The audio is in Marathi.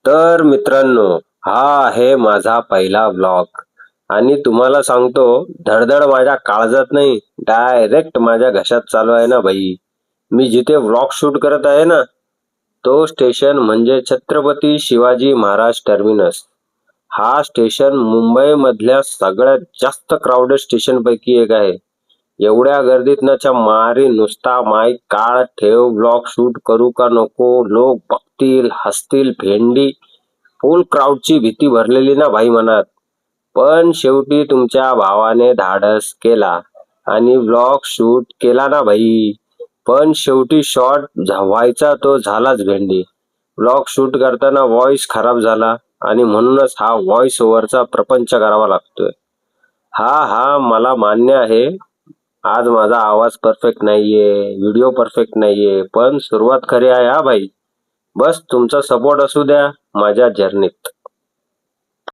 तर मित्रांनो, हा आहे माझा पहिला व्लॉग आणि तुम्हाला सांगतो, धडधड माझ्या काळजात नाही, डायरेक्ट माझ्या घशात चालू आहे ना भाई. मी जिथे व्लॉग शूट करत आहे ना, तो स्टेशन म्हणजे छत्रपती शिवाजी महाराज टर्मिनस. हा स्टेशन मुंबई मधल्या सगळ्यात जास्त क्राऊडेड स्टेशन पैकी एक आहे. एवढ्या गर्दीत नाच्या मारी नुसता माईक काळ ठेव, ब्लॉग शूट करू का नको, लोक बघतील हसतील भेंडी, फुल क्राऊडची भीती भरलेली ना भाई मनात. पण शेवटी तुमच्या भावाने धाडस केला आणि ब्लॉग शूट केला ना भाई. पण शेवटी शॉट व्हायचा तो झालाच भेंडी. ब्लॉग शूट करताना व्हॉइस खराब झाला आणि म्हणूनच हा व्हॉइस ओव्हरचा प्रपंच करावा लागतोय. हा हा मला मान्य आहे, आज माझा आवाज परफेक्ट नाहीये, व्हिडिओ परफेक्ट नाहीये, पण सुरुवात खरी आहे हा भाई. बस तुमचा सपोर्ट असू द्या माझ्या जर्नीत.